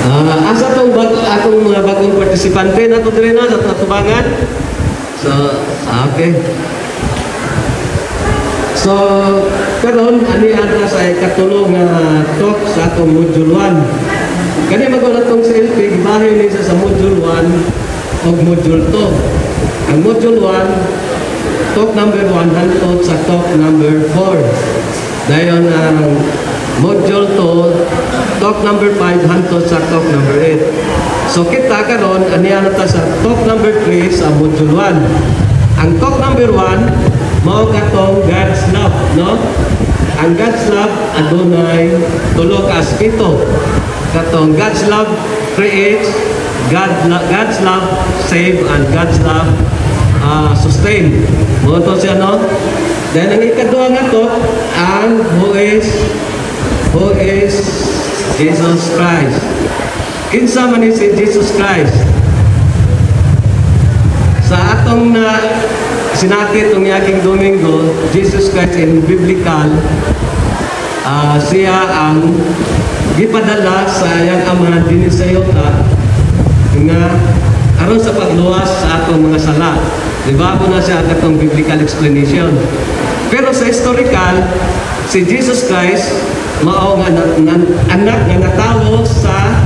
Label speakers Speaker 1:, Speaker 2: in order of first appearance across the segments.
Speaker 1: Asa tong atong mga bagong partisipante na to dire na sa tubangan. So, okay. So, karon ani ata sa ikatulong nga talk sa atong module 1. Kani magulat tong selfie bahin ni sa module 1 ug module 2. Ang module 1 talk number 1 hangtod sa talk number 4. Dayon ang module 2 talk number 5 hangtod sa talk number 8. So kita karon aniya na ta sa talk number 3 sa module 1. Ang talk number 1 mao katong God's love, no? Ang God's love adunay tulo ka aspeto. Katong God's love creates, God's love save, and God's love sustain. Mo to siya, no? Then ang ikaduha nga to ang who is Jesus Christ. Kinsa man ni si Jesus Christ? Sa atong na sinakit ng yaking Domingo, Jesus Christ in biblical, siya ang gipadala sa iyang ama din sa Yota nga aron sa pagluwas sa atong mga sala. Diba po na siya katong biblical explanation. Pero sa historical, si Jesus Christ mao nga anak nga natawo sa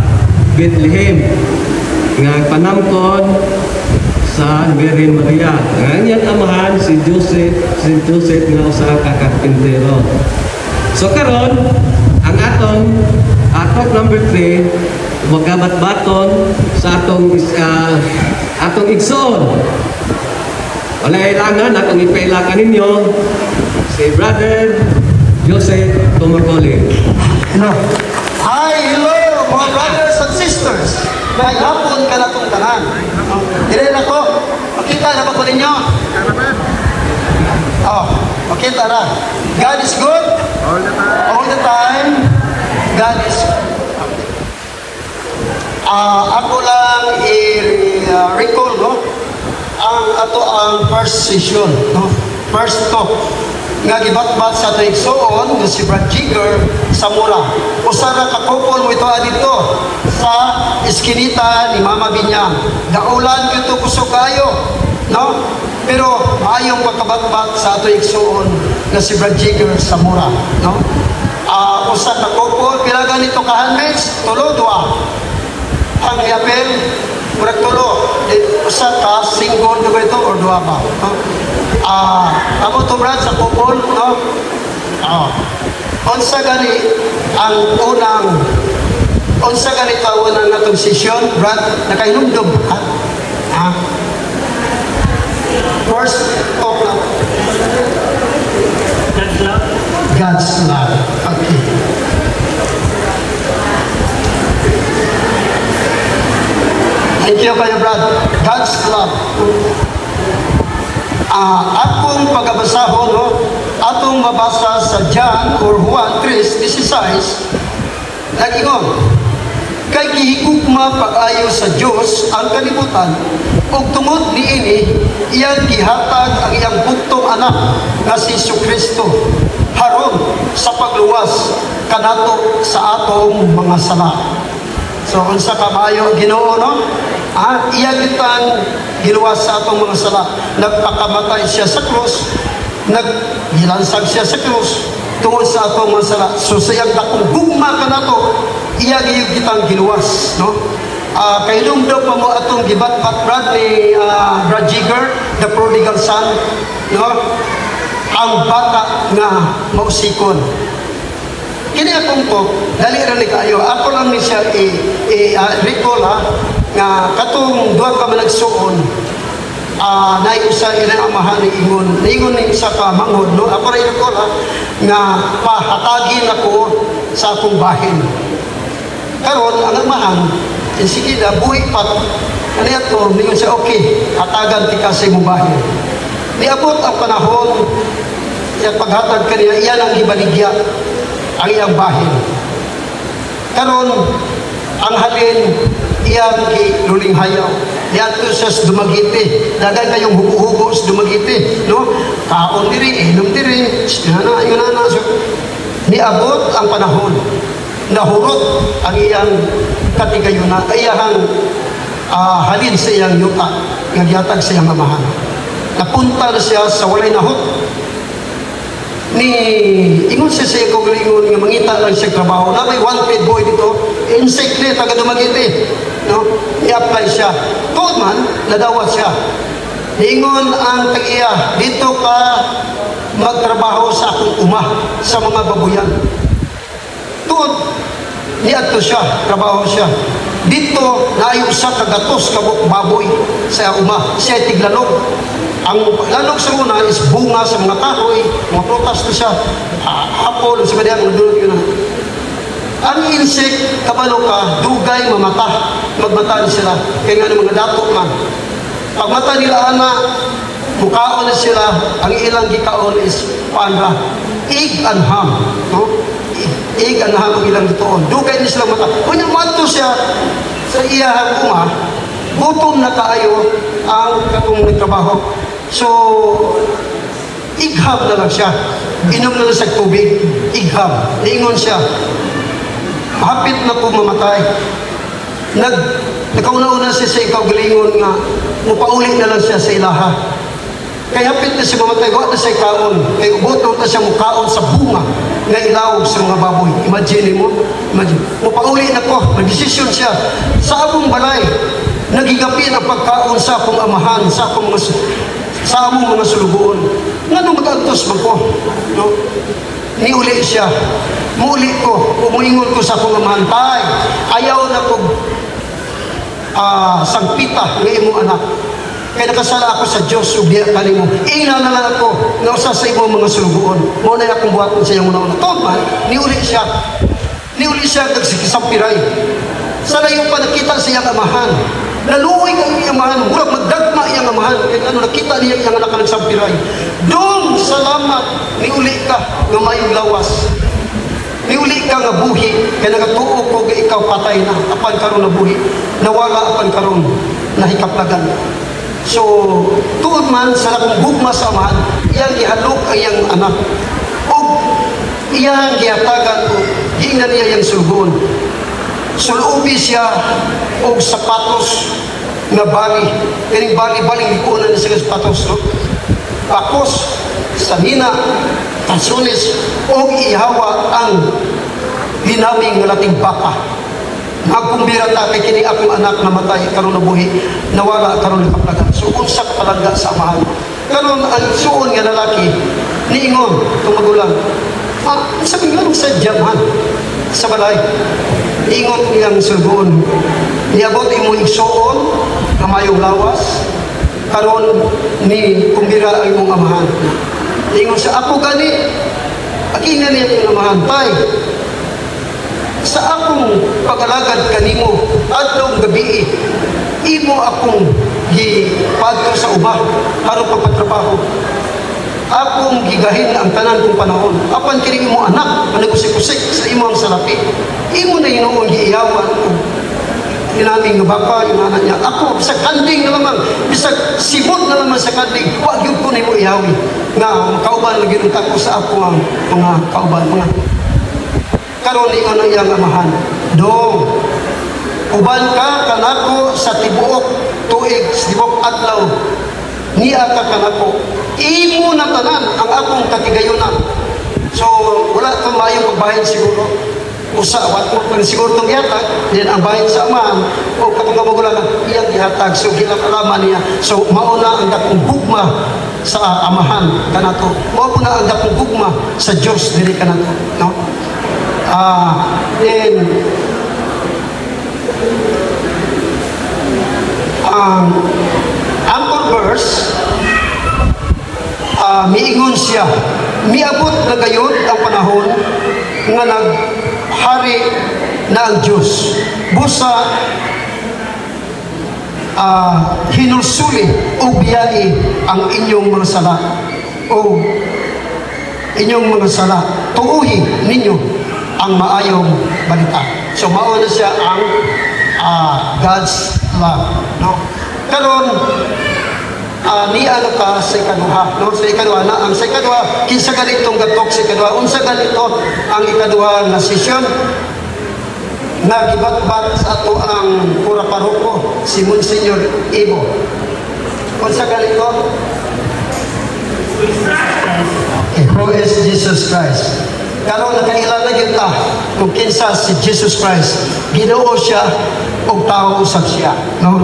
Speaker 1: Bethlehem nga panamkon sa Virgin Maria. Ang iyang amahan si Joseph nga usa ka karpintero. So karon ang atong talk number 3 magabat-baton sa atong igsoon. Wala ilangan atong ipailakan ninyo si Brother Joseph Tumagoli.
Speaker 2: Hello. Hi, hello mga brothers and sisters. May hapon ka na itong tanan. Dire na ko. Makita na ba ko ninyo? Oh, makita na. God is good. All the time. God is ako lang i-recall, no? Ang first session, no? First talk. Nga gibat-bat sa ito igsoon nga si Brad Jigger sa Mura. Usara kakupol mo ito dito sa iskinita ni Mama Binyang. Daulan kito kusog kayo, no? Pero maayong pagkabat-bat sa ito igsoon nga si Brad Jigger sa Mura, no? Usa kakupol, pila ganito ka handmates? Tulo, dua. Ang yapel, murag tulo. Usa ka, single na ba ito or dua ba? No? Ako to Brad sa kupol, no? Unsa gani ang unsa gani tawon ang natong session, Brad? Nakainumdum, ha? First talk na. God's love? God's love. Okay. Thank you kayo, Brad. God's love. Akong pagabasahon, no? Atong mabasa sa John or Juan 3:16, nag-ingon, kay gihigugma pag-ayo sa Dios ang kalibutan, ug tungod niini iyang gihatag ang iyang bugtong anak nga si Jesucristo haron sa pagluwas kanato sa atong mga sala. So unsa ka maayo Ginoo, no? Iya kitang giluwas sa atong mga sala. Nagpakamatay siya sa krus, naggilansag siya sa krus tungod sa atong mga sala. So sa iyang dakong gugma kanato, iya giyud kitang giluwas, no? Kailong daw pa mo atong gibat-bat Brad ni Brad Jigger, the prodigal son, no? Ang bata nga mausikon. Kini akong to, dali ra ni kayo. Ako lang ni siya recall, nga katong duha ka managsuon. Nay usa ilang amahan ni ingon ni isa ka mangod, no? Ako ra recall nga pahatagin ako sa akong bahin. Karon ang amahan sige na buhi pat. Ano yato, ningon siya, okay, hatagan ti kasi mo bahin. Niabot ang panahon, yung paghatag kanina, iyan ang ibaligya ang iyang bahin. Karon ang halin iyang luling hayaw. Iyan to sa dumagiti. Dagan kayong hubo-hubo sa dumagiti. No? Kaon diri, inom diri. Yun na. So, niabot ang panahon nahurot ang iyang katigayuna, iyang halin sa iyang yuta, nga gihatag sa iyang amahan. Napunta na siya sa walay nahot. Ni ingon siya sa iyang kaugalingon nga mangita lang siya trabaho. Na may wanted boy dito, insect na taga Dumaguete. No? I-apply siya. Tuod man, nadawat siya. Niingon ang tag-iya, dito ka magtrabaho sa akong uma, sa mga babuyan. Tuod, niadto siya, trabaho siya. Dito, naayo siya kagatos, kabuk baboy sa uma. Siya tiglanog. Ang lanog sa una is bunga sa mga kahoy, mga prutas na siya. Apple, sa mga ang dulot yun na. Ang insect, kabalo ka, dugay, mamata. Magmata na sila. Kaya nga ng mga dato man. Pag mata nila ana, mukaon na sila, ang ilang gikaon is paanda. Ig and ham. No? Ig and ham ang ilang gitoon. Dugay na sila mata. Kung yung mato siya sa iyahang uma, gutom na kaayo ang katong trabaho. So, igham na lang siya. Inom na lang sa tubig. Igham. Niingon siya. Hapit na po mamatay. Nakauna-una siya sa ikaw galingon nga mupauli na lang siya sa ilaha. Kaya hapit na siya mamatay, wala na siya kaon. Kaya ubot na siya mukaon sa bunga nga ilawog sa mga baboy. Imagine mo, imagine. Mupauli na ko, nagdesisyon siya. Sa akong balay, nagigapi ang pagkaon sa akong amahan, sa akong mga sulugoon. Nga nung mag-antos mo ko, no? Niuli siya. Muli ko, umuingon ko sa akong amahan, tay, ayaw na ko sangpita ng imong anak. Kaya nakasala ako sa Diyos, ubiya ka mo. Ina na lang ako, nga usa sa imong mga sulugoon. Muna na akong buhaton sa iyong una-una. Tawag man, niuli siya. Niuli siya nagsikisampiray. Sa layo pa nakita sa iyang amahan. Naluoy ang iyang amahan. Murag magdagma iyang amahan. Kaya ano, nakita niya iyang anak na nagsampiray. Doon, salamat, niuli ka nga mayong lawas. Niuli ka nga buhi. Kaya nagatuo ko nga ikaw patay na. Apan karon na buhi. Nawala apan karon nahikaplagan. So, tuod man sa lakong gugma sa amahan, iyang ihalok ang iyang anak. O iyang gihatagan o giingnan niya iyang sulgoon. Sulubi siya og sapatos nga bali. Kaning bali-baling ikunan niya sa sapatos. No? Pakos, sanina, tansunis, o ihawa ang linaming nga lating baka. Nagkumbira ta kay kini akong anak na matay karon na buhi, nawala karon na kaplagan. So unsa ka palangga sa amahan. Karon ang suon nga lalaki niingon tong magulang. Sabi nga sa jaman sa balay. Ingon niyang sulgoon. Niabot imo igsuon nga mayong lawas karon ni kumbira ang imong amahan. Ingon sa ako gani aking niya itong amahan tay. Sa akong pag-alagad kanimo adtong gabi imo akong gipadto sa uba aron pagpatrabaho. Akong gigahin ang tanan kong panahon. Apan kini imo anak nga nagusik-usik sa imo ang salapi. Imo na hinuon giiyawan og dinaming nga baka yung anak niya. Ako bisag kanding na lamang, bisag sibot na lamang sa kanding, wa gyud ko nimo iyawi. Nga kauban lagi ng tako sa ako ang mga kauban mga karon ni ang iyang amahan. Dong, uban ka kanako sa tibuok tuig, sa tibuok adlaw. Niya ka kanako. Imo na tanan ang akong katigayunan. So, wala itong mayong magbahin siguro. Usa, wat mo pa siguro itong ihatag, then ang bahin sa amahan, o katong magulang iyang ihatag, so ginakalaman niya. So, mauna ang dakong bugma sa amahan kanato. Mauna ang dakong bugma sa Diyos diri kanato. No? Then, anchor verse, miingon siya, miabot na gayon ang panahon nga naghari na ang Diyos. Busa, hinulsuli o biyai ang inyong mga sala o inyong mga sala. Tuuhin ninyo ang maayong balita. So, mauna siya ang God's love. No? Karon, ni ano ka sa ikaduha, no? Sa ikaduha na, ang sa ikaduha, kinsa ganitong gatok sa ikaduha, unsa ganito ang ikaduha na session, nga gibatbat sa ato ang pura paroko si Monsignor Ibo. Unsa ganito? Who is Jesus Christ? Karon nakailan na gyud ta kung kinsa si Jesus Christ. Ginoo siya og tao usab siya, no?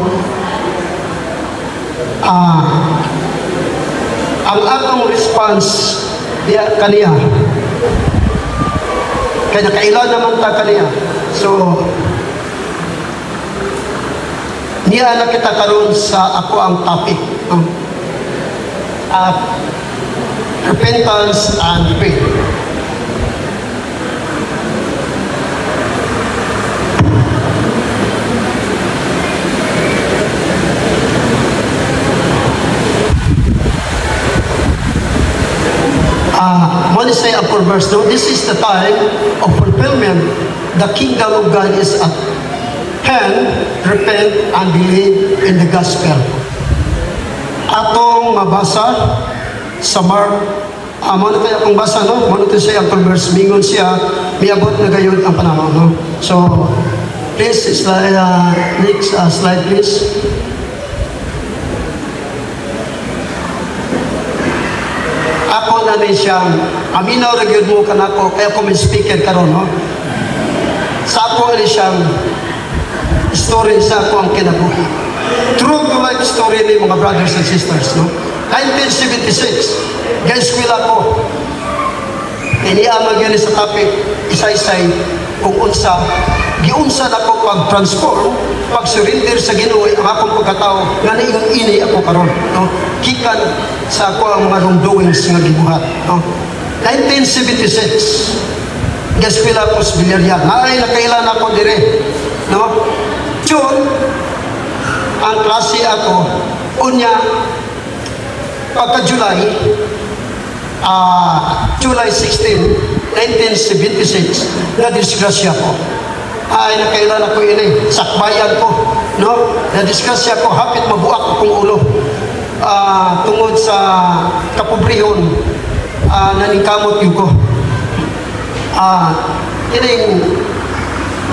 Speaker 2: Ang atong response diya kaniya kaya nakailan naman ta kaniya. So niya na kita karon sa ako ang topic, repentance and faith. What is say upper verse? No, this is the time of fulfillment. The kingdom of God is at hand. Repent and believe in the gospel. Atong mabasa sa Mark, ano tayo akong basa, no? Ano tayo siya upper verse? Mingon siya, miabot na gayon ang panahon, no? So, please, slide, next slide, please. Ako na rin siyang aminaw na gyud mo kanako kaya ko may speaker karon, no? Sa ako rin siyang story sa ako ang kinabuhi. True to life story ni mga brothers and sisters, no? 1976, ga-eskwela ko. Iniamag yun sa topic, isa-isay, kung unsa, giunsa na ko pag-transform, pag-surrender sa Ginoo ang akong pagkatao, nga naingon ini ako karon, no? Kikan sa ako ang mga wrongdoings nga gibuhat, no? 1976, ga-eskwela ko sa Villarreal. Naay nakailan ako dire, no? June, ang klase ako, unya, pagka-July, July 16, 1976, na-disgrasya ko. Ay, nakailan ako yun sakbayan ko, no? Na-disgrasya ko, hapit mabuak akong ulo. Tungod sa kapobrehon, naningkamot yun ko. Yun yung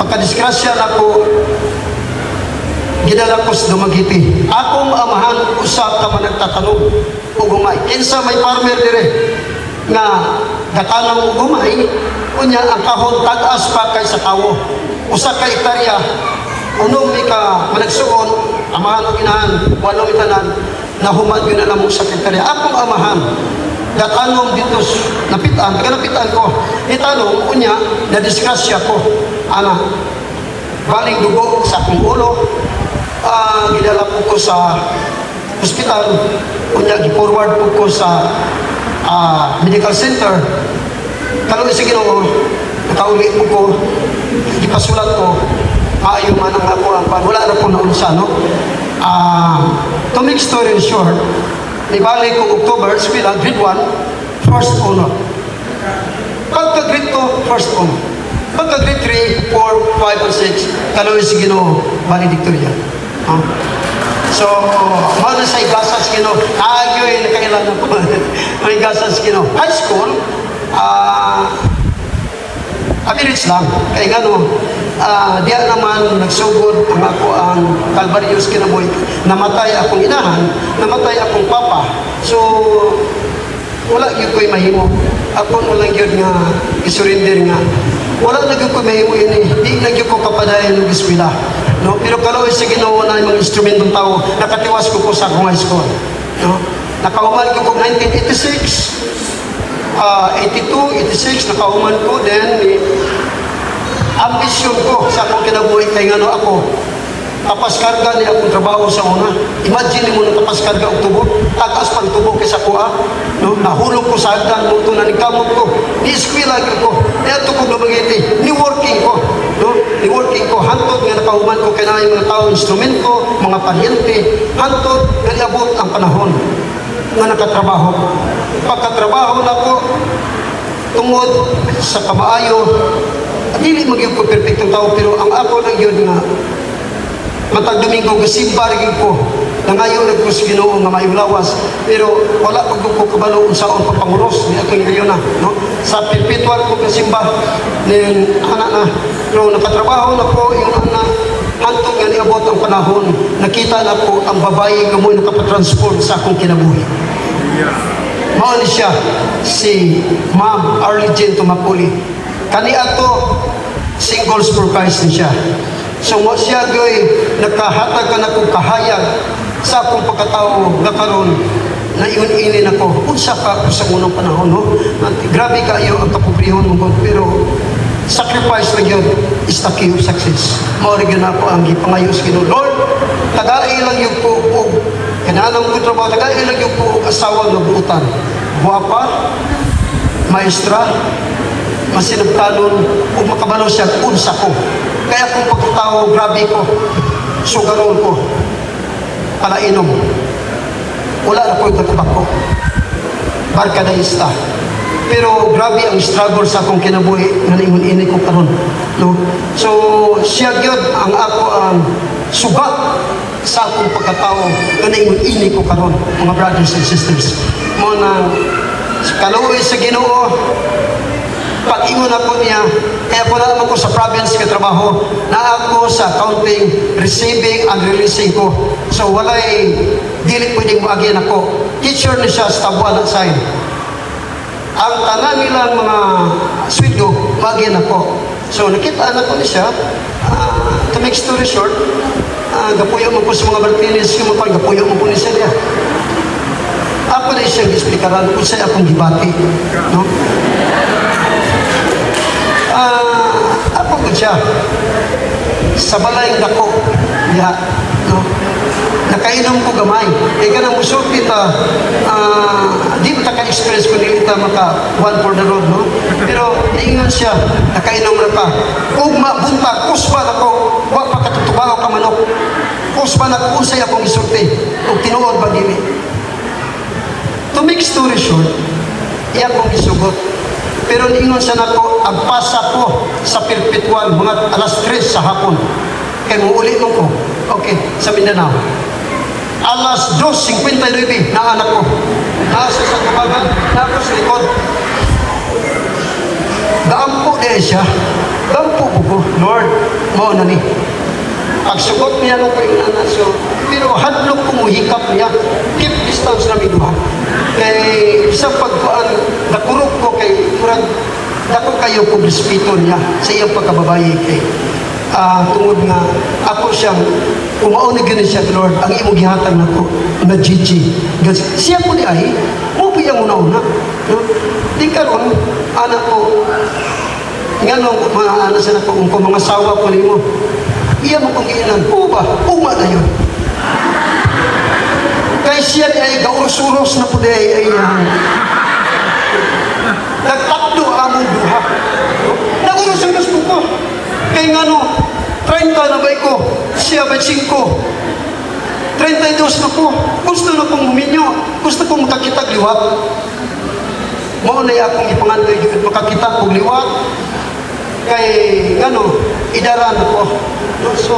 Speaker 2: pagka-disgrasya na ko, ginala ko sa Dumaguete. Akong amahan usap ka man nagtatanong o gumay. Kinsa may farmer dire nga gatanang o gumay, unya ang kahon tag-as pa kay sa kawo. Usa ka hektarya, unong mi ka managsuon, amahan o ginahan, walong itanan, nahuman yun na mo sa hektarya. Akong amahan, gatanong dito, napitan, taga-napitan ko. Itanong, unya, na-disgrasya ko. Baling dugo sa akong ulo, gidala po ko sa hospital, kunya gi-forward po ko sa medical center. Kalong sa Ginoo, nakauli po ko, gipasulat ko, maayo man ang ako ang wala na po naunsa, no? To make story short, ibalik ko October, eskwela, grade 1, first honor. Pagka grade 2, first honor. Pagka grade 3, 4, 5, and 6, kalong sa Ginoo, valedictorian. So, mga sa igasas Ginoo, agyoy, nakailan po, mga igasas Ginoo. High school, average lang. Kaya gano, diya naman nagsugod ang ako ang Calvarius kinabuhi. Namatay akong inahan, namatay akong papa. So, wala yun ko'y mahimo. Ako walang yun nga, isurrender nga. Wala na yun ko'y mahimo yun eh. Di na yun ko kapadayan ng eskwela. No? Pero kalawin sa ginawa na yung mga instrumentong tao, nakatiwas ko po sa akong high school. No? Nakauman ko po 1986, 82, 86, nakauman ko. Then, ambisyon ko sa akong kinabuhi kay ngano ako, tapaskarga niya akong trabaho sa una. Imagine mo na tapaskarga og tubo, tagas pang tubo kaysa kuha. No? Nahulog ko sa hagdan, muto na nagkamot ko. Ni-eskwela ko. Eto ko Dumaguete, ni-working ko. No? Ni-working ko. Hantod nga nakahuman ko kaya yung mga tao, instrumento, mga paryente. Hantod nga niabot ang panahon nga nakatrabaho. Pagkatrabaho na ko, tungod sa kamaayo, at hindi magyug ko perfectong tao, pero ang ako lang yun nga, matag Domingo, gasimba rin ko, nangayo nagko sa Ginoo nga mayong lawas, pero wala pag ko kabalo unsaon papanguros ni atong ngayon na, no? Sa perpetual ko kasimba ning anak na, pero nakatrabaho na ko yung anak hantong nga niabot ang panahon, nakita na ko ang babae nga mo nakapatransform sa akong kinabuhi. Mao ni siya si Ma'am Arlene Tumapuli. Kani ato singles for Christ ni siya. So mo siya gay nakahatag ka na kong kahayag sa akong pagkatao nga karon na iyon-ini nako. Unsa ka sa unang panahon, no? Grabe kayo ang kapobrehon mo, pero sacrifice lang yun is the key of success. Maurigyan ako ang ipangayo sa Ginoo. Lord, tagai lang yung po kananang ko trabaho, tagai lang yung po asawa ng buutan. Guwapa, maestra, masinagtalon, o makabalo siya, unsa ko. Kaya kung pagkatao, grabe ko, sugaron ko, palainom. Wala na ko yung katabak ko. Barkadaista. Pero grabe ang struggle sa akong kinabuhi nga ingon-ini ko karon, no? So siya gyud ang ako ang sugat sa akong pagkatao nga ingon-ini ko karon, mga brothers and sisters. Mo na kaluoy sa Ginoo, pag-ingon ako niya, kaya ko na ko sa province ka trabaho, na ako sa accounting, receiving and releasing ko. So walay dili pwedeng maagyan ako. Teacher na siya sa Tabuan at Sign. Ang tanan nilang mga sweldo, magyan ako. So nakita anak ko ni siya, to make story short, gapuyo mo po sa mga Martinez, yung mga gapuyo mo po ni siya niya. Ako na siyang explikaran kung sa'yo akong gibati. No? Ako ko siya, sa balay dako, niya, no? Nakainom ko gamay. Kaya ka na musok kita, di ba ka-experience ko nilita maka one for the road, no? Pero niingon siya, nakainom na ka. Kung mabunta, kusba na ko, wag pa katutubaw ka manok. Kusba na ko, unsay akong isulti. Kung tinuod ba dili. To make story short, iya kong isugot. Pero niingon siya na ko, ang pasa ko sa perpetual, mga alas 3 sa hapon. Kaya mo uli mo ko. Okay, sa Mindanao. Alas 2:59 na anak ko. Nasa sa tubagan, nasa sa likod. Daampo din siya. Daampo ko, Lord, mo na ni. Pagsugot niya ng kayong anak, so, pero hadlok ko muhikap niya. Keep distance na minuha. Kay isang pagkuhan, nakurog ko kay murag, dako kayo kung respeto niya sa iyang pagkababayi kay tungod nga ako siyang umaunag yun siya, Lord, ang imong gihatag na ko na Gigi. Siya po di ay, mo po yung una-una. No? Di karon anak ko, nga nung mga anak sa ko, mga sawa ko mo, iya mo kong iinan, ba? Uma na yun. Kaya siya di ay gaurus-urus na po di ay nagtakdo among duha. Nagurus-urus po ko. Kaya nga no, 30 na ba ko, siya ba 5? 32 na ko. Gusto na kong huminyo. Gusto kong makakita liwat. Mao na akong ipangandoy makakita kong liwat. Kaya nga no, idaran ako. So,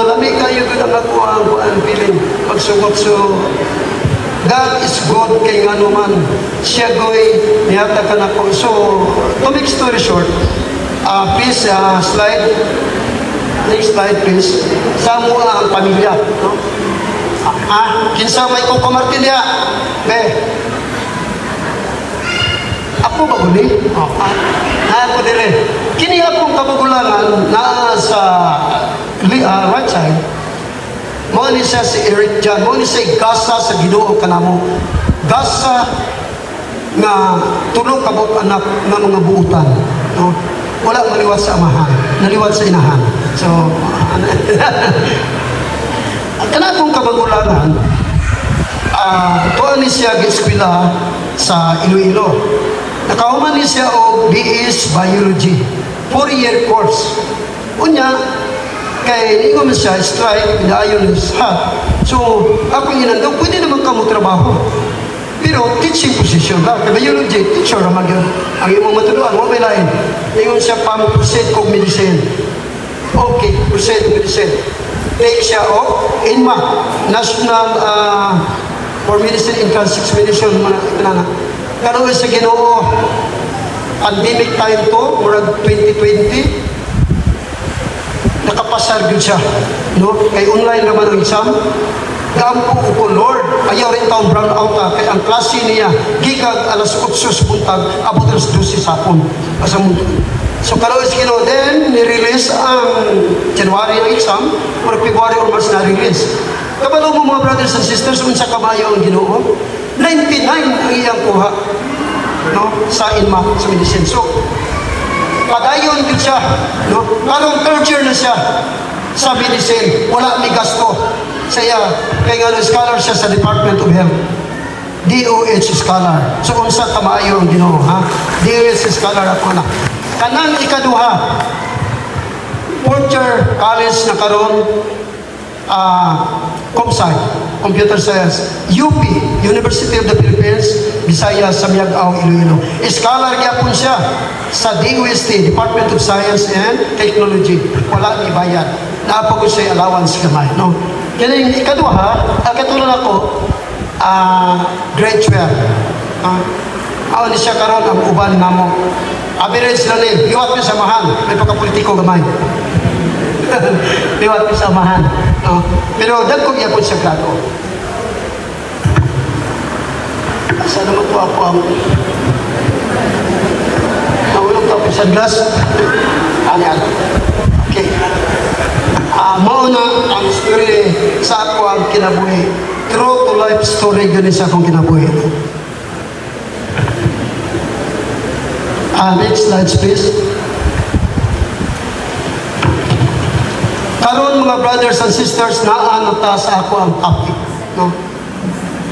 Speaker 2: lami kayo doon ang ako ang feeling. Pagsugot. So, God is good kay nga naman. Siya go'y niyatakan ako. So, to make story short, please, slide. Next slide, please. Samo ang pamilya. No? Kinsa may Coco Martilia? Be. Ako ba uli? Ako dire. Kini akong kabagulangan na sa right side. Mo ni siya si Eric John. Mo ni siya gasa sa Ginoo kanamo. Gasa nga tulong kabuk anak ng mga buutan. No? Wala maliwat sa amahan, naliwat sa inahan. So, kanakong kabagulangan, tuwan ni siya gi-eskwela sa Iloilo. Nakahuman ni siya o BS Biology, 4-year course. Unya, kay hindi ko man siya strike, pinaayon sa. So, ako inandong, pwede naman ka mo trabaho. Pero teaching position lang. Kaya biology, teacher naman yun. Ang imong matuluan, mo may lain. Ingon siya proceed kong medicine. Okay, proceed medicine. take siya o INMA, National for Medicine Entrance Examination, mga kanana. Karoon sa Ginoo, pandemic time to, murag 2020, nakapasar gyud siya, no? Kay online naman ang exam. Gampo ko, Lord, ayaw rin taong brown out kay ang klase niya, gigag alas 8 sa buntag, abot alas 12 sa hapon. Asa mo. So karoon sa Ginoo, then ni-release ang January ang exam, or February or March na-release. Kabalo mo mga brothers and sisters, unsa kabayo ang Ginoo? 99 ang iyang kuha, no? Sa INMA, sa medicine. So, padayon din siya, no? Karong third year na siya sa medicine, wala may gasto. Saya, kay nga scholar siya sa Department of Health. DOH scholar. So, unsa kamaayo ang Ginoo, ha? DOH scholar ako na. Kanang ikaduha, fourth year college na karon, ComSci, Computer Science, UP, University of the Philippines, Visayas, Samiagao, Iloilo. Scholar gyapon siya sa DOST, Department of Science and Technology. Wala ni bayad. Naapag ko siya allowance kamay, no? Kaya ikaduha, katulad ako, grade 12. Ako ni siya karon ang uban namo. Average lang eh, iwat ko samahan, may pagkapolitiko gamay. Iwat ko samahan. Pero dagkog yapon siya grado. Asa naman po ako ang nahulog ko sa glass. Ano. Okay. Mauna ang story sa ako ang kinabuhi. True to life story yun sa akong kinabuhi. Next slides please. Karon mga brothers and sisters, naano ta sa ako ang topic, no?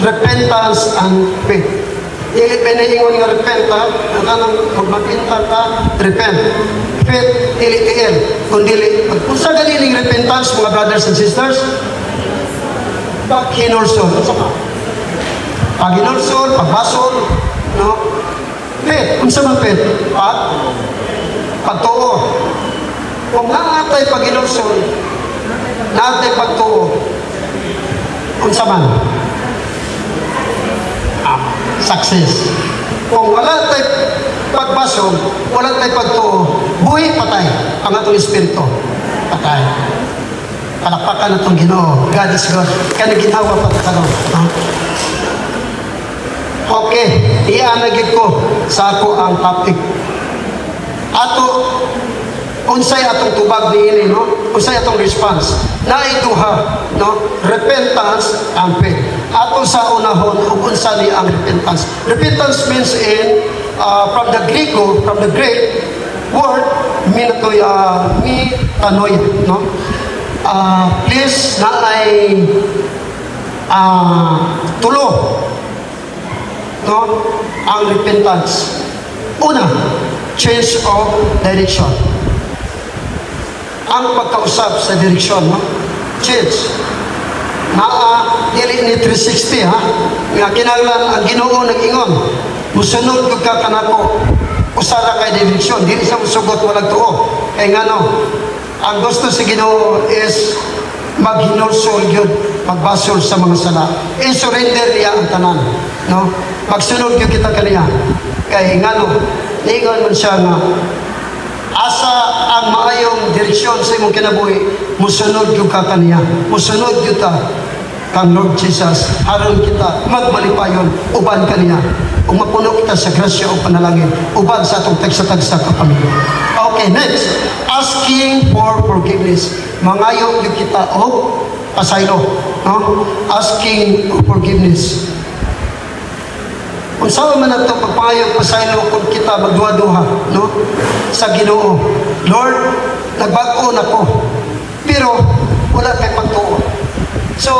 Speaker 2: Repentance and faith. Dili pinaingon nga repent, ha? Kanang magmapinta ka, repent. Faith, dili tiil. Kung dili, unsa ganining repentance, mga brothers and sisters? Paghinulsol. Paghinulsol, pagbasol, no? Faith, unsa man faith? Pagtuo. Kung naatay paghinulsol, naatay pagtuo, unsa man? Success. Kung wala tayo pagbasol, wala tayo pagtuo, buhay patay ang atong espiritu. Patay. Palakpakan atong Ginoo. God is God. Kaya ginawa pa ito. Okay, ianagid ko sa ako ang topic. Ato, unsay atong tubag niini, no? Unsay atong response? Naituha, no? Repentance and faith. Ato sa unahon, unsa ni ang repentance? Repentance means in from the Greek word metanoia, no? Please na ay tulo, no? Ang repentance. Una, change of direction. Ang pagkausap sa direksyon, no? Change. Dili ni 360, ha? Nga kinahanglan ang Ginoo nag-ingon. Musunod kog ka kanako. Usara kay direksyon, dili sa musugot walang tuo. Kay ngano, ang gusto sa Ginoo is maghinulsol gyud, magbasol sa mga sala. I-surrender niya ang tanan, no? Magsunod gyud kita kaniya. Kay ngano, niingon man siya nga asa ang maayong direksyon sa imong kinabuhi, musunod gyud ka kaniya. Musunod gyud ta kang Lord Jesus, haron kita magmalipayon uban kaniya. Ug mapuno kita sa grasya o panalangin uban sa atong tagsa-tagsa ka pamilya. Okay, next, asking for forgiveness. Mangayo gyud kita og pasaylo, no? Asking for forgiveness. Kung saan man ito pagpangayong pasaylo kung kita magduha-duha, no? Sa Ginoo. Lord, nagbago na ko. Pero, wala kay pagtuo. So,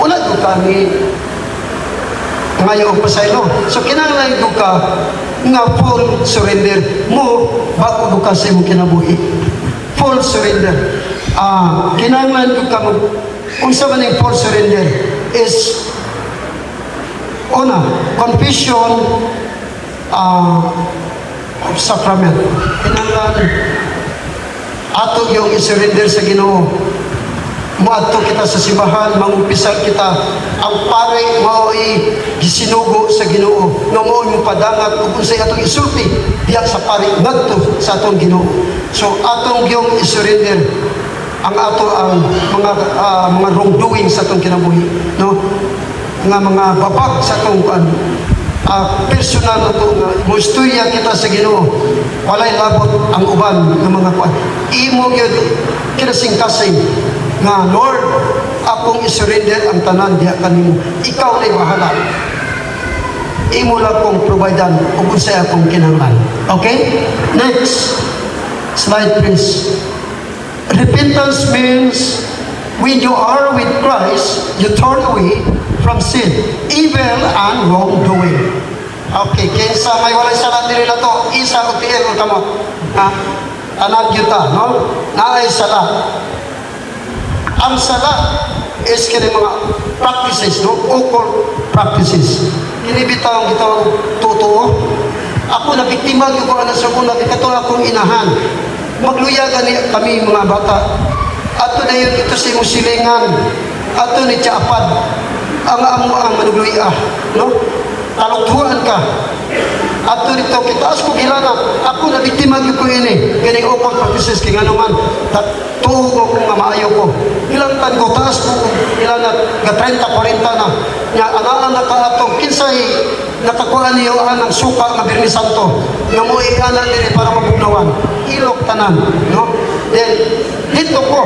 Speaker 2: wala ko kami ngayong pasaylo. So, kinahanglan ko ka nga full surrender mo bago ko ka sa imong kinabuhi. Full surrender. Kinahanglan ko ka kung saan man yung full surrender is una, confession of sacrament. Kinahanglan ato yung isurrender sa Ginoo Muadto kita sa simbahan, mangumpisal kita, ang pare mao'y gisinugo sa Ginoo, nga mao'y mong padangat ug unsay atong isulti diya sa pare ngadto sa atong Ginoo. So atong gyung isurrender ang ato ang mga wrongdoing sa atong kinabuhi, no? Nga mga babag sa atong personal na to nga mo istorya kita sa Ginoo, walay labot ang uban ng mga kuan. Imo gyud kinasing-kasing nga Lord, akong isurrender ang tanan diha kanimo. Ikaw na bahala. Imo lang kong providean ug unsay akong kinahanglan. Okay? Next slide please. Repentance means when you are with Christ, you turn away from sin, evil, and wrongdoing. Okay, kinsa may walay sala diri na to, isa o tiil o kamo. Anak yuta, no? Naay sala. Ang sala is kini mga practices, no? Occult practices. Inibitaw kita totoo. Ako na biktima gyud ko ana sa una kato akong inahan. Magluya gani kami mga bata. Ato na yun ito sa imong silingan. Ato ni tiapad. Ang amo ang manugluya, no? Taluktuan ka. Ato dito kita ko kilala. Ako na biktima gyud ko ini. Kini occult practices kay ngano man. Tuo ko kung maayo ko. Ilang tan ko taas ko ilan na 30 40 na. Nya anaa na ka atong kinsay nakakuha niyo ang suka nga Birni Santo. Nga mo ana diri para mabugnawan. Ilok tanan, no? Then dito ko.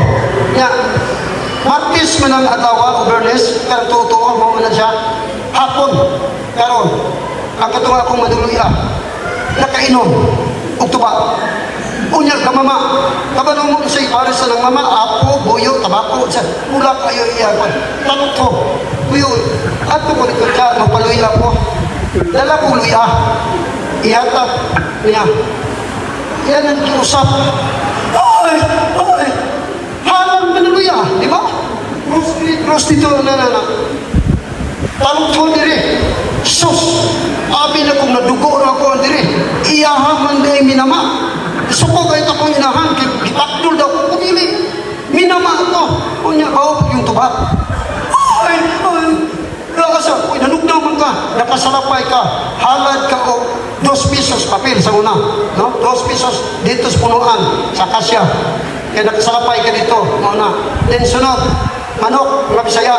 Speaker 2: Nya Martis man ang adlaw Bernes karang tuo mo na siya hapon karon ang katong akong maduluya nakainom ug tuba unya ka mama kabalo mo say para sa nang mama apo buyo tabako sa mula kayo iya kon tanong ko buyo ato ko dito ka mapaluya ko dala ko luya ihatag niya yan ang kiusap ay halang manuya di ba prostitute na tanong ko diri sus abi na kung nadugo na ako diri iyahaman day minama suko kahit akong inahan kitakdol daw ko kumili minama ito kunya kaupag yung tubat ay lakasa uy nanugnaw man ka nakasalapay ka halad ka o 2 pesos papel sa una no 2 pesos dito sa punuan sa kasya kaya nakasalapay ka dito mauna then sunod manok mga Bisaya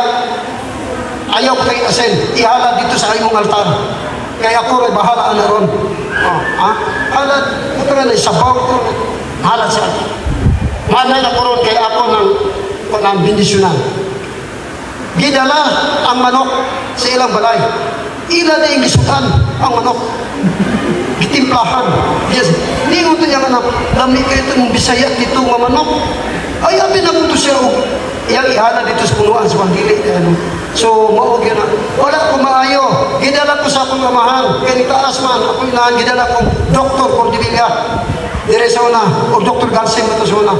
Speaker 2: ayaw ko tayo asin ihalad dito sa imong altar kaya ako rin bahala na ron halad ito na isabaw ko halad sa altar manay na ko ron kaya ako ng bindisyonan gidala ang manok sa ilang balay ila na yung gisutan ang manok gitimplahan yes hindi ko ito yung anak lami kayo ito mong Bisaya dito mga manok ay abin na ko ito siya iyang ihala dito sa punuan sa pandili so maog yun na wala ko maayo gidala ko sa akong amahan kaya taas man ako inahan gidala kong Dr. Cordivilla dire sa una o Dr. Garcia mo ito sa una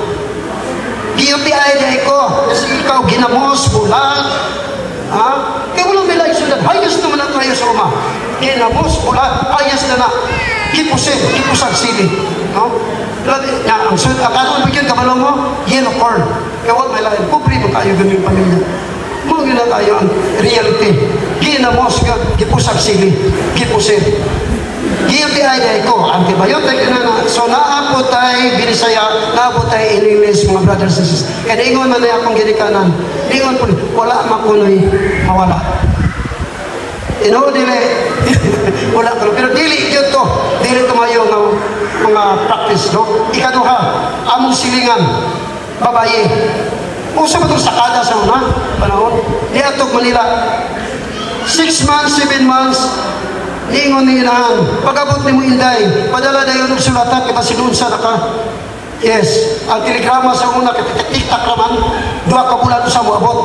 Speaker 2: giyuti ay day ko kasi ikaw ginamos bulan kaya walang may laing sudan hayos naman ang tayo sa uma ginamos bulan hayos na kipusag sili no? Ang karon bigyan kabalo mo yellow corn kaya wala may lain pobre mo kayo ganun yung pamilya mo yun na tayo ang reality ginamos kipusag sili kipusir giyuti ay ko antibiotic na so naabot tayo Binisaya naabot tayo in English mga brothers and sisters kaya ingon man na akong ginikanan ingon po wala makunoy mawala dili wala pero dili yun to dili tumayo ng mga practice no ikaduha among silingan babaye usa ba itong sakada sa una panahon di atog Manila 6 months 7 months ingon ni inahan pag-abot ni mo Inday padala na yun ng sulatan kita sinunsa na ka yes ang telegrama sa una tiktak raman 2 ka bulan sa mo abot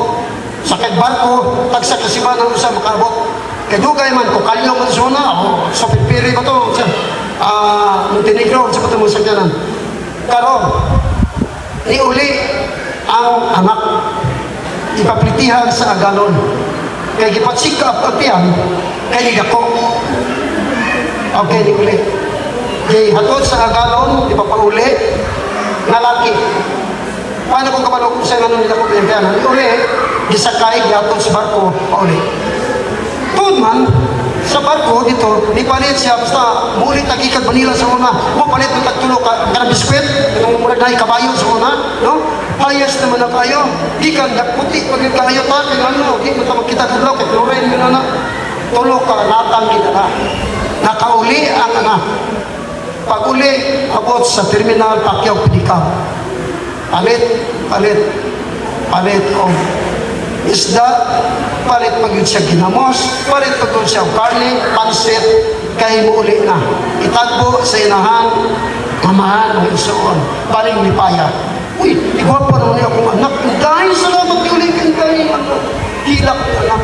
Speaker 2: sakit barko tagsa kasiman ang usa makaabot kaya dugay man kung kalyo man sa una sa pipiri ko to Montenegro sa ito mo sa kanan karon ni uli ang anak ipaplitihan sa agalon kaya gipatsika ang tiyan kaya gako okay ni uli kaya hatod sa agalon ipapauli nga laki Paano kung kabalo ko sa ano nila ko pinagkanan? Uli, gisakay, gatong sa barko, pauli. Tuod man, sa barko dito, nipalit siya, basta mulit nagikag Manila sa una, mo palit mo tagtulo ka, kana biskwit, yung murag na kabayo sa una, no? Hayas naman na kayo, di ka puti, pag kayo ta, kaya ano, di mo ta magkita kadlaw, kay Loren, yun na, tulo ka, natang kita. Nakauli ang anak. Pag uli, abot sa terminal, Pacquiao, Pidikaw. Palit o isda, palit pag yun siya ginamos, palit pag yun siya karne, pansit, kay mo uli na. Itagbo sa inahan, mamahan o isuon, paling lipaya. Uy, igwapo naman niya akong anak. Dahil salamat uli kang dahil hilak ng anak.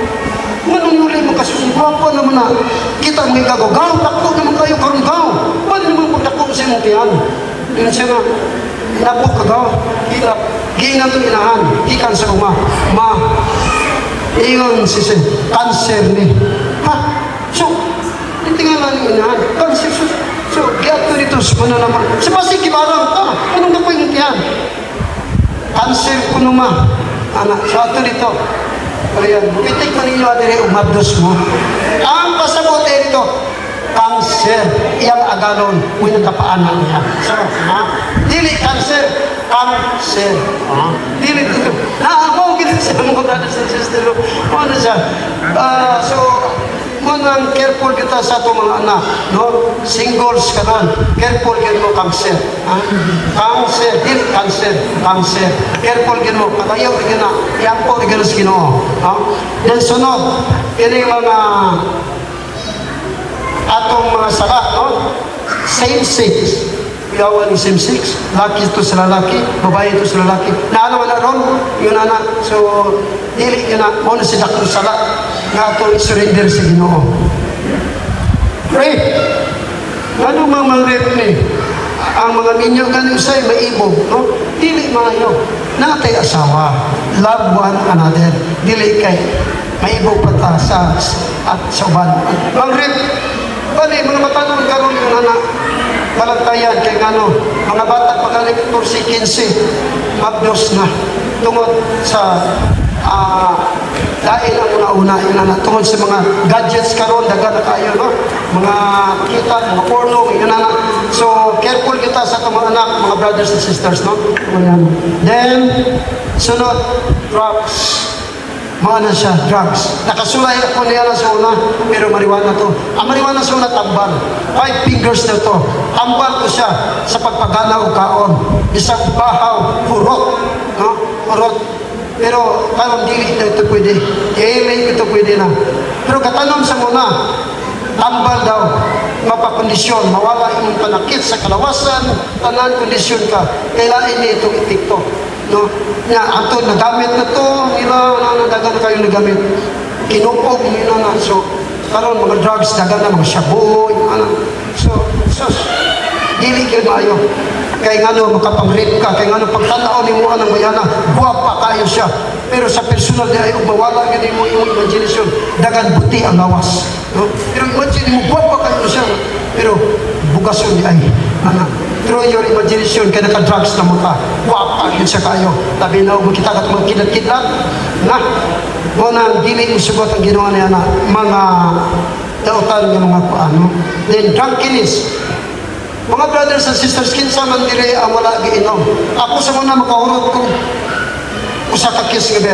Speaker 2: Manong uli mo kasi igwapo naman na. Kita mga gagaw, takbo naman kayo karong gaw. Paano naman pagtakbo sa imong tiyan? Yun siya na, inabot ka gaw, hilak. Giingan itong inahan, ikan sa uma. Ma, ingon si cancer ni. Ha? So, tingnan ng inahan, cancer. So, giat ko dito sa mga naman. Sa pasig, kibarang, anong na po yung tiyan? Cancer ko naman. Anak, so ato dito. Ayan, bukitik man ninyo adire umados mo. Ang pasabot dito, cancer. Iyang agalon, may nagkapaanan niya. So, ha? Dili cancer. Cancer. Dili dito. Naamo, gina siya mga brothers and sisters. Ano siya? So, munang careful kita sa itong mga anak. No? Singles ka na. Careful gin mo cancer. Cancer. Dili cancer. Cancer. Careful gin mo. Patayaw rin na. Iyan po rin sa Ginoo. Then sunod, ini mga atong mga sala, no? Same sex. Iyawan ni same sex. Laki ito sa lalaki, babae ito sa lalaki. Naano na ron, yun na. So, dili yun na. Muna si Dr. Sala na ito surrender sa Ginoo. Pray. Ano mga rape ni? Ang mga ninyo ganing sa'yo maibog, no? Dili mga yun. Natay asawa. Love one another. Dili kay maibog pata sa at sa uban. Ang rape, bali, mga matanong karon yung anak, balantayan kay ano, mga bata pagkalik 14-15, mabdos na, tungod sa dahil ang una-una, yun na, tungod sa mga gadgets karon daga na kayo, no? Mga kita, mga porno, yun na. So, careful kita sa itong mga anak, mga brothers and sisters, no? Ayan. Then, sunod, drugs. Mga na siya, drugs. Nakasulay ako niya na sa una, pero marijuana to. Ang marijuana sa una, tambal. 5 fingers na to. Tambal ko siya sa pagpagana o kaon. Isang bahaw, hurot. No? Hurot. Pero parang dili na ito pwede. Dili ito pwede na. Pero katanon sa muna, tambal daw, mapakondisyon, mawala yung panakit sa kalawasan, tanan kondisyon ka. Kailangan niya itong epekto. No? Nga, ato, nagamit na to, nila, dagan na kayo nagamit. Kinupog nila na. So, karon mga drugs, dagan na, mga shabu, yung ano. So, dili kayo maayo. Kaya nga no, makapang-rape ka, kaya nga no, pagtanaw ni mo ng bayana, guwapa kayo siya. Pero sa personal niya, ay mawala ganyan mo yung imagination, dagan buti ang lawas. No? Pero imagine mo, guwapa kayo siya. Pero bugason niya ay, through your imagination, kaya naka-drugs na mo ka, guwapa yun siya kayo. Tabi na, makita ka itong mga kidlat-kidlat, na, muna, dili mo sugot ang ginawa niya na, mga dautan ng mga paano. Then, drunkenness. Mga brothers and sisters, kinsa man dire ang wala giinom. Ako sa muna makahurot ko usa ka kiss gabi.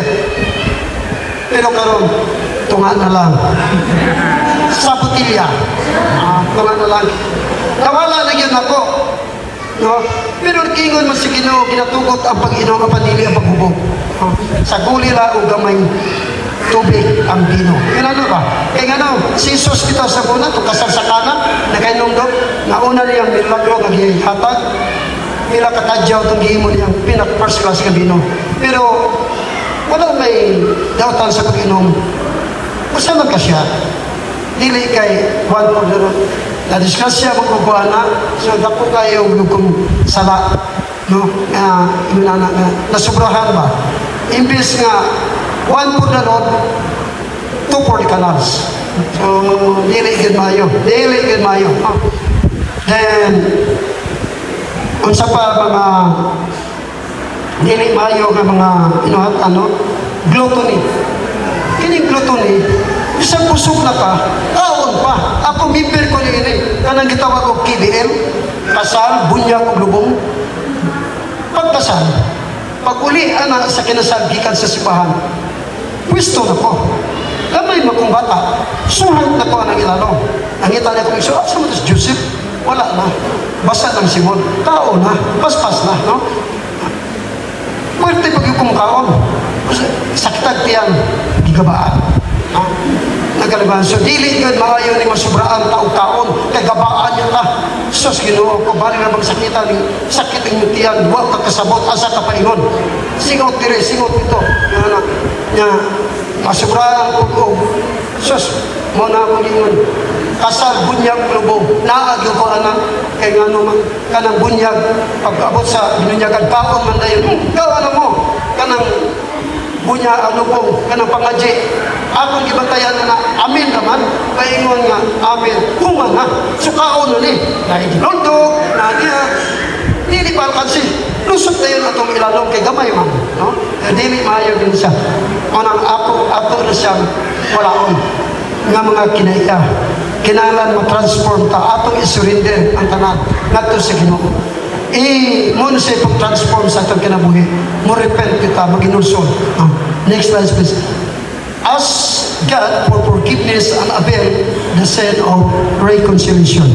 Speaker 2: Pero karon tunga na lang. Sa botilya. Tunga na lang. Nawala na gyud ako. No? Pero kingon man si Ginoo ginatugot ang pag-inom ang panili ang paghubog. Sa guli la og gamay tubig ang bino. Yun ano ba? Kaya nga si Jesus kita sa muna, ito kasal sa kanan, nakainungdog, nauna niyang milagro ng hatag, pila katadyaw itong gihimo niyang pinak-first class ka bino. Pero, wala may dautan sa pag-inom. Kasama ka siya. Dili kay Juan Pordero. Na-discuss siya magkukuhana, so dapo kayo lukong sala. No? Nasubrahan ba? Imbis nga, one for the road, two for the canals. So, dili gid maayo. Then, unsa pa mga dili maayo nga mga inuhat gluttony. Kini gluttony, isang busog na ka, kaon pa. Ako member ko ni kanang gitawag og KBM, kasal, bunyag ug lubong. Pagkasal, pag uli ana sa kinasal gikan sa simbahan, pwesto na ko. Gamay mo kong bata, suhot na ko ang ilalong. Ang ita niya kong iso, sa mga Joseph, wala na. Basa ng Simon, tao na, paspas na, no? Pwerte pag yung kumakaon. Sakitag tiyang gigabaan. No? Nagaliban. So, dili yun maayo ni masubraan taong-taon. Kay gabaan niya ta. Sus, Ginoo ko, bali na bang sakitan ni sakit ang tiyan, huwag kakasabot, asa ka paingon. Singot dire, singot ito. Nga, masubraan ko. Sus, mo na ako lingon. Kasal, bunyag, lubong. Naagyo ko anak. Kaya nga naman, kanang bunyag, pag-abot sa binunyagan, kaon man dayon. Gawa mo, kanang bunyag, lubong, kanang pangadji. Akong gibatayan na amin naman, paingon nga, amin. Human na, so kaon na ni. Dahil ginondog, na niya. Dili pa kasi, lusot na yun atong ilalong kay gamay man. No? Dili maayo din siya. Unang ato na siyang walaon. Nga mga kinaiya. Kinahanglan ma-transform ta atong isurrender ang tanan ngadto sa Ginoo. Mo na siya pag-transform sa atong kinabuhi. Mo repent kita, maginulsol. Next slide please. Ask God for forgiveness and avail the sin of reconciliation.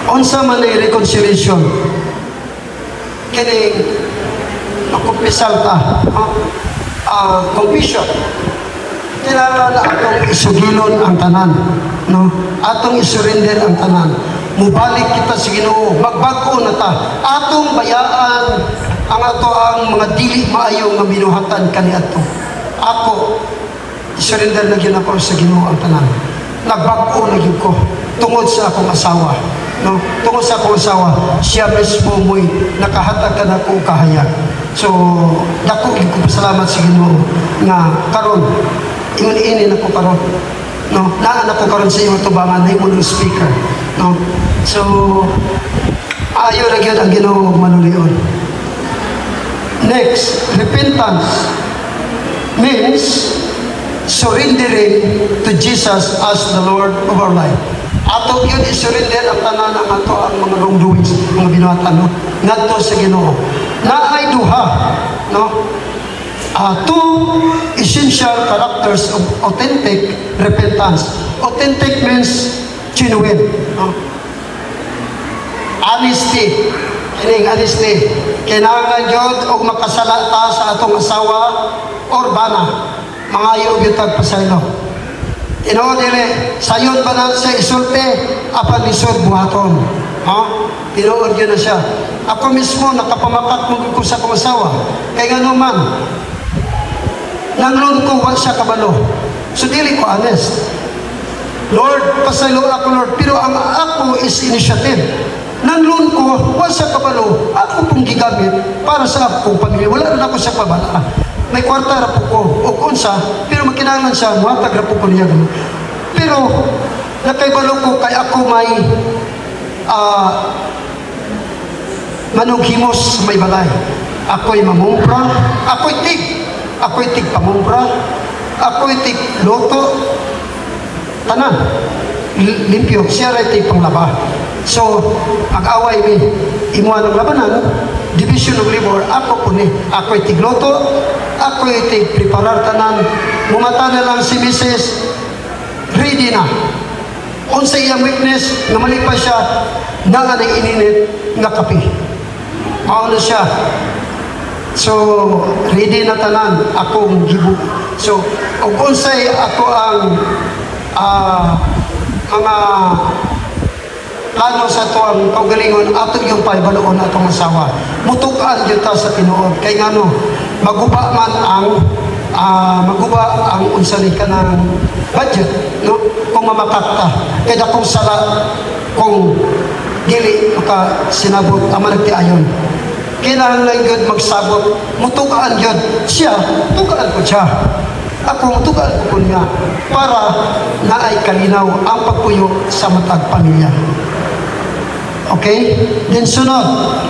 Speaker 2: Unsa man ay reconciliation? Kini makumpisal ta. Confession. Kailangan atong isugilon ang tanan, no? Atong isurrender ang tanan. Mubalik kita sa Ginoo, magbago na ta. Atong bayaan ang ato ang mga dili maayo nga binuhatan kaniadto. Ako isurrender na gyud ako sa Ginoo ang tanan. Nagbago na gyud ko tungod sa akong asawa, no? Tungod sa akong asawa, siya mismo mo'y nakahatag ka na ko kahayag. So, dako gyud ko pasalamat sa Ginoo nga karon ingon-ini na ko karon. No, naa na ko karon sa imong tubangan na imong speaker, no. So, ayo ra gyud ang Ginoo manulion. Next, repentance means surrendering to Jesus as the Lord of our life. Ato yun isurrender ang tanan ang ato ang mga wrongdoings, mga binuhatan, no? Ngadto sa Ginoo. Naay duha, no? Two essential characters of authentic repentance. Authentic means genuine, no? Honesty. Kining honesty. Kailangan yun o makasala ta sa atong asawa or bana. Mga yun tagpasaylo. Tinood dili, sayon ba na sa isulti, apan lisod buhaton. Tinood yun na siya. Ako mismo, nakapamakat mo ko sa kong asawa. Kaya nga naman, nanglon ko, wala siya kabalo. So, dili ko honest. Lord, pasaylo ako, Lord, pero ang ako is initiative. Nanglon ko, wala siya kabalo. Ako pong gigamit para sa akong pamilya. Wala rin ako siya pabala. May kwarta ra po ko, o kunsa, pero makinahanglan siya, matag ra po ko niya. Pero, nakaibalo ko, kay ako may manughimos sa may balay. Ako'y mamumpra, ako'y tig pamumpra, ako'y tig loto, tanan, limpyo, siya rin tig panglaba. So, mag-away mi, imuha ng labanan, division of labor, ako po ni, ako'y tig loto, ako'y tig preparar tanan, mumata na lang si Mrs. Ready na. Unsa iyang weakness, nga malipas siya, na nga ininit nga kape. Mauna siya. So, ready na tanan, akong gibu. So, kung unsay ako ang mga plano sa ito ang kaugalingon, ato yung paibaloon atong asawa. Mutukaan yun ta sa tinuod. Kaya nga no, maguba man ang unsani ka ng budget, no? Kung mamatakta. Kaya kung sala, kung dili maka sinabot ang managtiayon. Kinahanglan yun magsabot, mutukaan yun. Siya, tukaan ko siya. Ako, tukaan ko niya para naay kalinaw ang pagpuyo sa matag pamilya. Okay? Then sunod,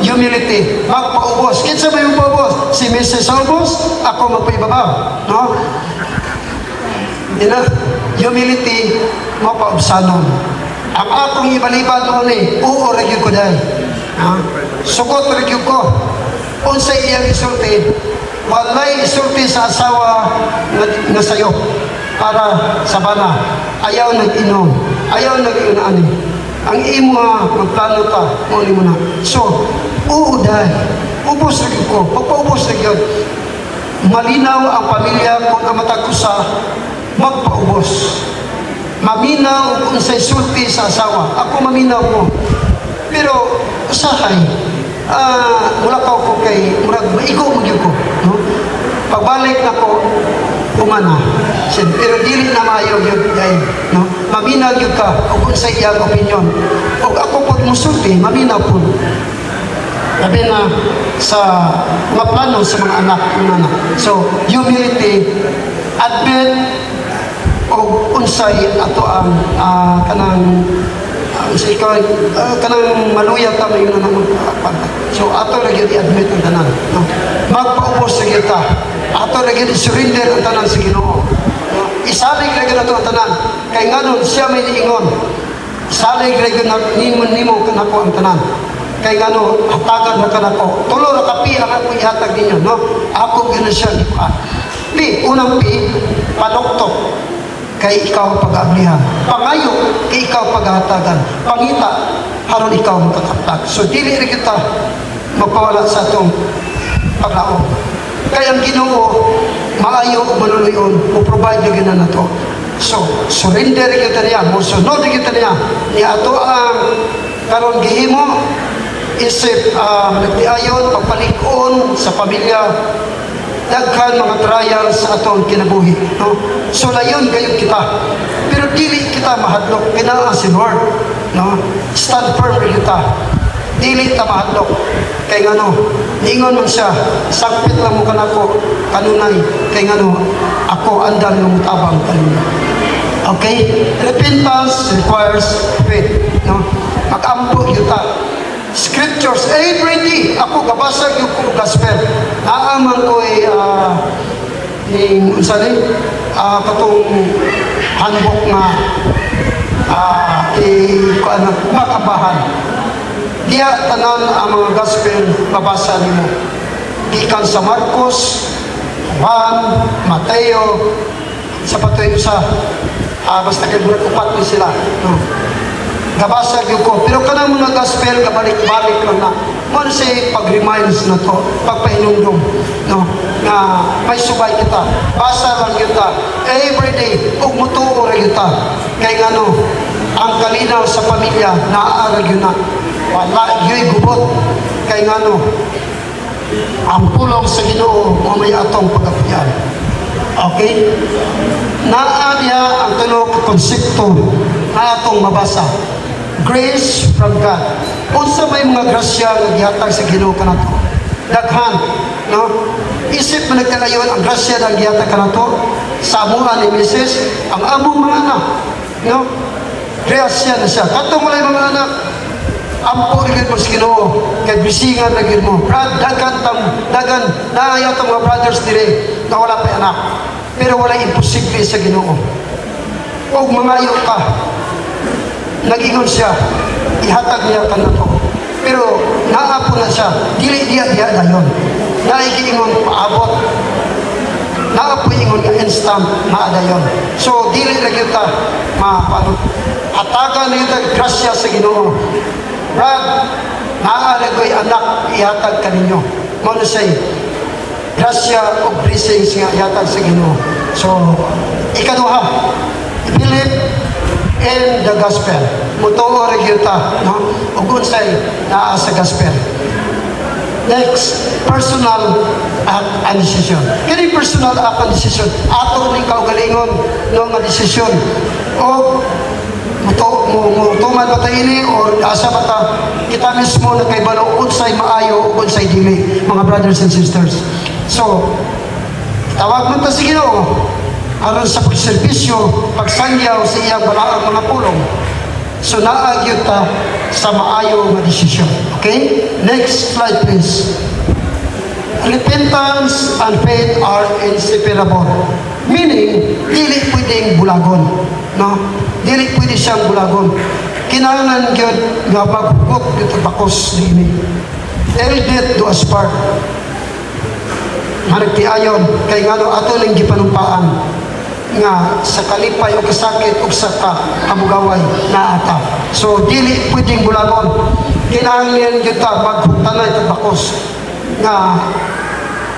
Speaker 2: humility. Magpaubos. Kinsa ba yung paubos? Si Mrs. sa ubos, ako magpaibabaw. No? Hindi na. Humility, mapaubsanon. Ang akong ibalibad noon oo, nagyo ko dahil. Sugot nagyo ko. Unsay iyang isulti, walay isulti sa asawa nga sayo para sa bana. Ayaw nag-inom. Ayaw nag-inani. Ang imo magplano ta, muli mo na. So, oo dahil. Ubos na ko. Pagpaubos na yun. Malinaw ang pamilya kung amatag ko sa magpaubos. Maminaw kung sa sulti sa asawa. Ako maminaw ko. Pero, usahay, wala ko kay, murag, maigo magyug ko. No? Pagbalik na ko, umana. Pero dili na maayo yun, guys. No? Maminaw yun ka, o kung sa iyang opinion. O ako pag musulti, maminaw po. Sabi na sa mga plano sa mga anak, So, humility, admit, o unsay ato ang kanang kanang maluyag ka mayon na magpapagpag. So, ato na yun i-admit ang tanan. No? Magpaubos sa kita. Ato na yun i-surrender ang tanan sa Ginoo. No? Isalig na yun ato ang tanan. Kaya nga nun, siya may niingon. Isalig na yun nimo kanako ang tanan. Kaya nga nun, hatagan na kanako. Tulo na kapi ang ako ihatag ninyo. No? Ako yun na siya. Unang panoktok. Kay ikaw pag-ablihan. Pangayo, kay ikaw pag-hatagan. Pangita, haron ikaw makakaptag. So, dili rin kita magpawala sa itong paglaong. Kaya ang Ginoo, maayo o maluluyon, o provide na to. So, surrender rin kita niya, musunod rin kita niya. Ni ato ang karon gihimo, isip, nagtiayon, pagpalikon sa pamilya, daghan mga trials sa atong kinabuhi. No? So, layon kayo kita. Pero dili kita mahadlok. Kailangan si Lord. No? Stand firm rin kita. Dili kita mahadlok. Kaya nga no, niingon man siya, sakpit lang mo kanako, kanunay. Kaya nga no, ako andal ng mutabang kanunay. Okay? Repentance requires faith. No? Mag-ampo kita. Scriptures, every day, ako kabasag yung kong gospel. Naaman ko katong handbook nga makabahan. Diya tanan ang mga gospel mabasa nimo. Gikan sa Marcos, Juan, Mateo, sa patuloy sa basta kayo upat ni sila. No? Gabasag yung ko. Pero kanang mga gospel, kabalik-balik lang na. Ano siya pag-reminds na to, pagpahinumdum, no? Na may subay kita. Basa lang kita. Everyday, huwag mo tuo rin kita. Kaya nga no, ang kalinaw sa pamilya, naaarag yun na. Wala, yo'y gubot. Kaya nga no, ang pulong sa Ginoo, mamay atong pag-apiyan. Okay? Naadya ang tulog konsepto na atong mabasa. Grace from God. Unsa may mga grasya nga gihatag sa Ginoo kanato? Daghan, no? Isip man nagkalayon ang grasya nga gihatag kanato sa amuan ni Mrs. ang among mga anak, no? Grasya na siya. Katong walay mga anak, ampo rin mo sa Ginoo, kay bisingan na mo. Brad, dagan, naayat ang mga brothers dire na wala pa anak. Pero wala imposible sa Ginoo. O mangayo ka, nag-ingon siya, ihatag niya ka na to. Pero naapo na siya, dili diya na yun. Naigiingon paabot. Naapo ingon nga instant, maada yun. So, dili na kita, hatagan na kita, grasya sa Ginoo. Brad, naaalagay anak, ihatag ka ninyo. Mano say, grasya o blessings nga ihatag sa Ginoo. So, ikaduha, believe in the gospel. Mutuo rin kita, no? Ug unsay naa sa gospel. Next, personal act and decision. Kini personal act and decision. Ato ni kaugalingon no nga desisyon. O mutuman ba tayo ini o asa ba ta kita mismo na kay balo unsay maayo ug unsay dili, mga brothers and sisters. So, tawag man ta sa Ginoo aron sa pagserbisyo, pagsangyaw sa iyang balaang mga pulong. So naagyod ta sa maayo nga desisyon. Okay? Next slide please. Repentance and faith are inseparable. Meaning, dili pwedeng bulagon. No? Dili pwede siyang bulagon. Kinahanglan gyud nga maghugot dito bakos ni ini. Till death do us part. Nagtiayon kay ngano ato ning gipanumpaan nga sa kalipay o kasakit o sa kabugaway na ata. So dili pwedeng bulagon. Kinahanglan gyud ta maghugtanay ta bakos nga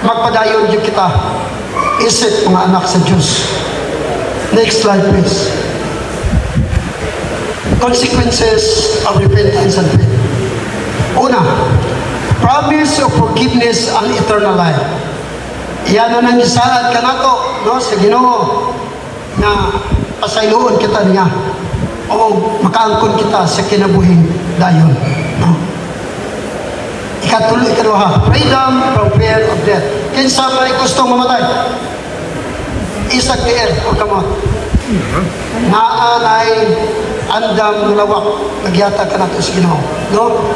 Speaker 2: magpadayon gyud kita isip mga anak sa Diyos. Next slide please. Consequences of repentance and faith. Una, promise of forgiveness and eternal life. Iyan na nang isaad ka na to, no, sa Ginoo na pasayloon kita niya o makaangkon kita sa kinabuhing dayon. No? Ikaduha, freedom from fear of death. Kinsa may gustong mamatay? Isag tier o kamot. Naanay andam lawak nagyata ka na to sa Ginoo. No?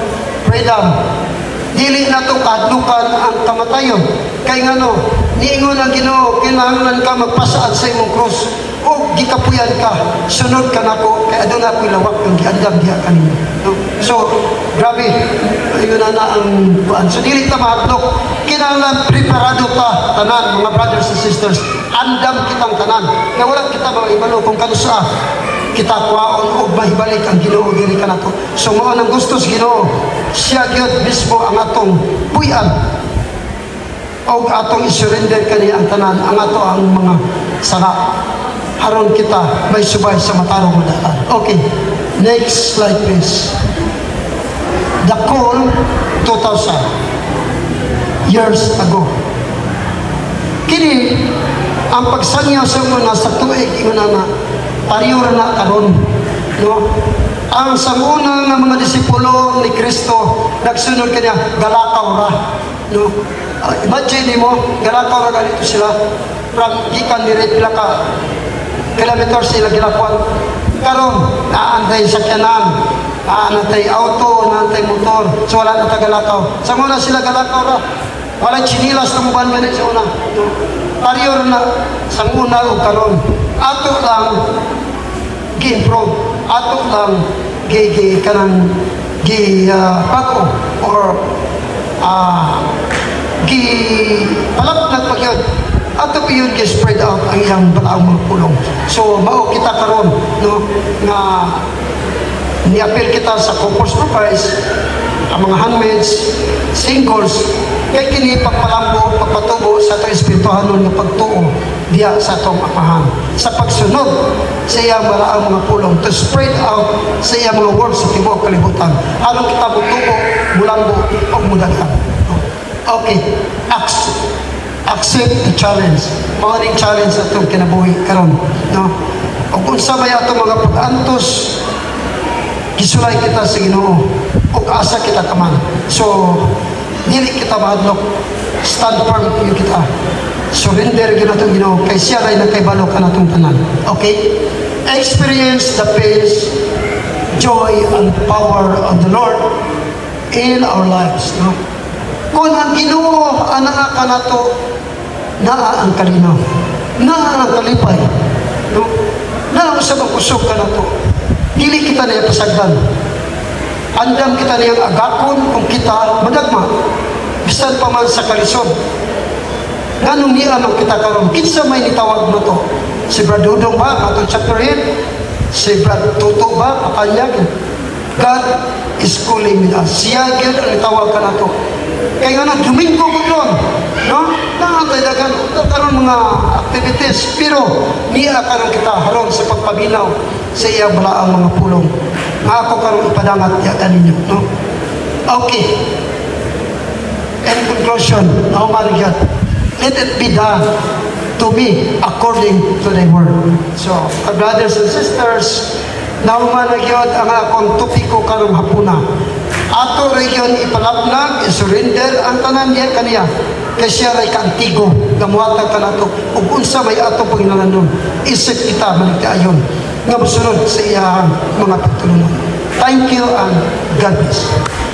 Speaker 2: Freedom. Dili na to kadlukan ang kamatayon. Kay ngano, niingon ang Ginoo, kinahanglan ka magpasaad sa imong krus o gikapuyan ka, sunod ka nako kay aduna ko'y lawak ang giandam diha kanimo. No? So, grabe, ayun na ang buwan. So, dili ta mahadlok. Kinahanglan preparado ka, tanan, mga brothers and sisters. Andam kitang tanan. Kaya wala kita mga ibalo kung kanusa kita kuwaon o mahibalik ang Ginoo diri ka nato. So mao nang gusto sa Ginoo, siya gyud mismo ang atong puy-an o atong isurrender kaniya ang tanan, ang ato ang mga sanga haron kita may subay sa matarong daan. Okay, next slide please. The call 2,000 years ago. Kini ang pagsangyaw sa mga sa tuig ingon na pariyo na karon, no? Ang sanguna nga mga disipulo ni Kristo nagsunod kanya galakaw ra, no? Imagine mo galakaw ra ganito sila from gikan dire pila ka kilometer sila gilakuan. Karon naantay sakyanan, naantay auto, naantay motor, so wala na tagalakaw. Sanguna sila galakaw ra. Wala chinilas na muban ganit sa una, no? Pariyo na sanguna o karon. Ato lang gi-improve, ato lang kanang bago or palapnag pa yun. Ato pa yun spread out ang iyang balaang mga pulong. So mao kita karon, no, nga ni-appeal kita sa compost price ang mga handmaids, singles, kay kini pagpalambo, pagpatubo sa atong espirituhanon nga pagtuo diya sa atong amahan. Sa pagsunod sa iyang malaang mga pulong to spread out sa iyang mga words sa tibuok kalibutan. Aron kita mutubo, mulambo, o mudagan. Okay, accept the challenge. Maraming challenge sa itong kinabuhi karon, no? O kung sa may atong mga pag-antos, gisulay kita sa Ginoo o asa kita kaman. So, dili kita mahadlok, stand firm yung kita. Surrender yun natong Ginoo kay siya ray nakaibalo ka natong tanan. Okay? Experience the peace, joy, and power of the Lord in our lives. No? Kung ang Ginoo anaa ka nato, naa ang kalinaw, naa ang kalipay, no? Naa sa kusog ka nato. Dili kita niya pasagdan. Andam kita niyang agakon kung kita madagma. Bisan pa man sa kalisod. Ganong niya ang kita karon. Kinsa may nitawag na to? Si Brad Dudong ba? Atong chapter 8? Si Brad Tuto ba? Pakanyag. God is calling with us. Siya yun ang nitawag ka na to. Kaya nga Domingo ko doon. No? Nakantay dagan. Karon mga activities. Pero niya karon kita haron sa pagpabinaw sa iyang balaang mga pulong. Nga ako karon ipadangat yakan ninyo. No? Okay. In conclusion, naumarigyan. Let it be done to me according to thy word. So, our brothers and sisters, naumarigyan ang akong topiko karong hapuna. Ato region ipalapnag, isurrender ang tanan niya kaniya. Kaya siya ray kaantigo, gamuhatag ka na ito. Ug unsa may ato Panginoon, isip kita, maligtayon. nga mosunod sa iyang mga pagtulungan. Thank you and God bless.